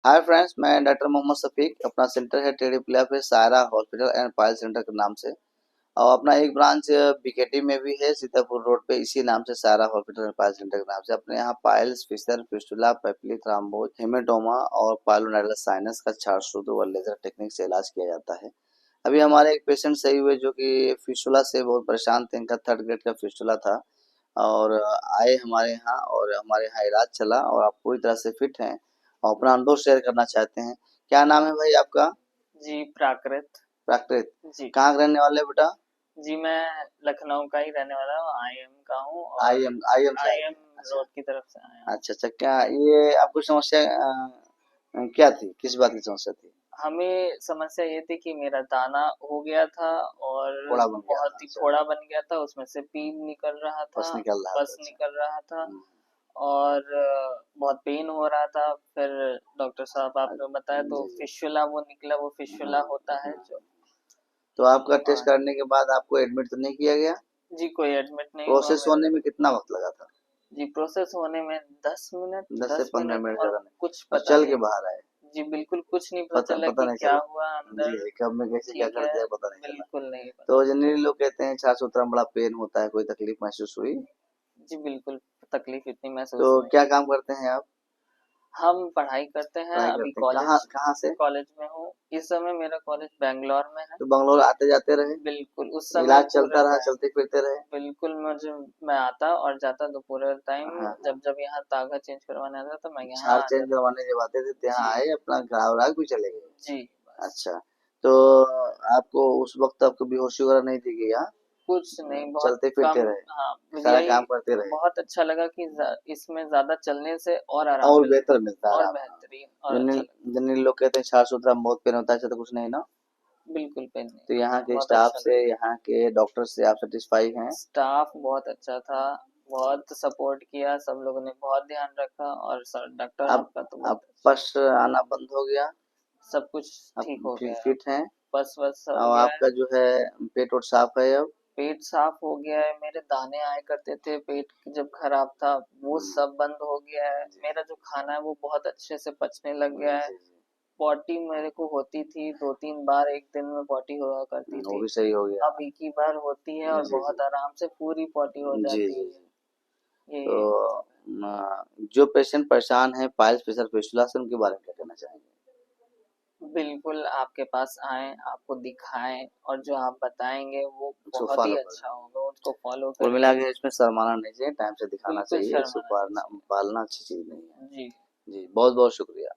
Hi friends, मैं doctor Mohammad Shafiq. अपना centre है टेढ़ीपला पे, Saira hospital and pile centre के नाम से। और अपना एक ब्रांच बीकेटी में भी है, सीतापुर रोड पे, इसी नाम से, Saira hospital and pile centre के नाम से। अपने यहाँ piles, fissure, fistula, papillae, thrombose, haematoma और पाइलोनेडल साइनस का छाड़ शुद्ध व लेजर टेक्निक से इलाज किया जाता है। अभी हमारे एक पेशेंट सही हुए जो कि फिस्टुला से बहुत परेशान थे। इनका 3rd ग्रेड का फिस्टुला था और आए हमारे यहाँ और हमारे यहाँ इलाज चला और आप पूरी तरह से फिट हैं और अपना अनुभव शेयर करना चाहते हैं। क्या नाम है भाई आपका? जी, प्राकृत। प्राकृत। जी। कहाँ के रहने वाले बेटा? जी, मैं लखनऊ का ही रहने वाला हूँ, आईएम का हूँ और आई एम से आए आईएम थे? अच्छा। रोड की तरफ से आया हूँ। अच्छा, क्या ये आपको समस्या क्या थी, किस बात की समस्या थी? हमें समस्या ये थी कि मेरा दाना हो गया था और फोड़ा बन गया था? बहुत ही अच्छा। फोड़ा बन गया था, उसमें से पीप निकल रहा बस था, निकल रहा था? पस अच्छा। निकल रहा था हम्म, और बहुत पेन हो रहा था। फिर डॉक्टर साहब आपने बताया तो जी जी। फिस्टुला वो निकला, वो हाँ फिस्टुला होता है हाँ। जो। तो आपका टेस्ट और करने के बाद आपको एडमिट तो नहीं किया गया? जी, कोई एडमिट नहीं हुआ प्रोसेस मेरा। होने में कितना वक्त लगा था? जी, प्रोसेस होने में 10 मिनट, 10 से 10 15 मिनट मिनट, और ज़्यादा नहीं। कुछ और पता चल के नहीं। बाहर आए? जी, बिल्कुल कुछ नहीं पता पता चला पता कि नहीं क्या चला? हुआ जी, अंदर। कब में कैसे क्या ठीक कर है, दिया पता नहीं चला। बिल्कुल नहीं तो पता चला। जनरली लोग कहते हैं छाछ उतरने में बड़ा पेन होता है, कोई तकलीफ महसूस हुई? जी, बिल्कुल तकलीफ इतनी तो महसूस नहीं क्या हुई। काम करते हैं आप? हम पढ़ाई करते हैं, पढ़ाई अभी करते हैं कहाँ कॉलेज कहाँ से? कॉलेज में हूँ। इस समय मेरा कॉलेज बैंगलोर में है। तो बंगलौर आते जाते रहे? बिल्कुल, उस समय इलाज पूरे चलता रहा, टाइम चलते फिरते रहे? बिल्कुल मैं आता और जाता तो पूरे टाइम हाँ हाँ। जब जब यहाँ तागा चेंज करवाने आता तो मैं यहाँ छाछ आ चेंज जाता। करवाने जब आते थे तो यहाँ जी, आए, अपना घाव राग भी चले गए? जी, बस। अच्छा। तो आपको उस वक्त आपको बेहोशी वगैरह नहीं थी कि? हाँ, कुछ नहीं, बहुत चलते कम। फिरते रहे, हाँ, मुझे सारा यही काम करते रहे बहुत अच्छा लगा कि इसमें ज्यादा चलने से और आराम और मिलता बेहतर है मिलता है और आराम। बेहतरीन और अच्छा जनरल लगता जनरली लोग कहते हैं छाछ सुथरा में बहुत पेन होता है, ऐसा तो कुछ नहीं ना? है। बिल्कुल पेन नहीं तो होता यहाँ है, के बहुत स्टाफ अच्छा से, लगता यहाँ के डॉक्टर से आप सेटिस्फाई हैं? है। स्टाफ बहुत अच्छा था, बहुत सपोर्ट किया, सब लोगों ने बहुत ध्यान रखा और सर डॉक्टर अब आपका तो अब बहुत अच्छा। पस आना बंद हो गया? सब कुछ अब ठीक हो गया है अब। फिट हैं? बस बस हो और गया है। आपका जो है पेट वोट साफ है अब? पेट साफ हो गया है, मेरे दाने आए करते थे पेट जब खराब था, वो हम्म, सब बंद हो गया है। जी मेरा जो खाना है वो बहुत अच्छे से पचने लग गया है। जी जी। पॉटी मेरे को होती थी 2-3 बार एक दिन में पॉटी हुआ करती वो थी। भी सही हो गया? अब एक ही बार होती है और जी जी बहुत आराम से पूरी पॉटी हो जी जाती जी है। जी। तो ये सब है। जो पेशेंट परेशान है पाइल्स, फिशर, फिस्टुला से, उनके बारे में क्या कहना चाहेंगे? बिल्कुल आपके पास आएँ, आपको दिखाएँ और जो आप बताएँगे वो उसको बहुत ही फॉलो करें। अच्छा होगा, उसको फॉलो कुल करिए। मिला के इसमें शर्माना नहीं चाहिए, टाइम से दिखाना बिल्कुल चाहिए, इसको शर्माना नहीं पालना चाहिए। पालना अच्छी चीज़ नहीं है। जी। जी, बहुत बहुत शुक्रिया।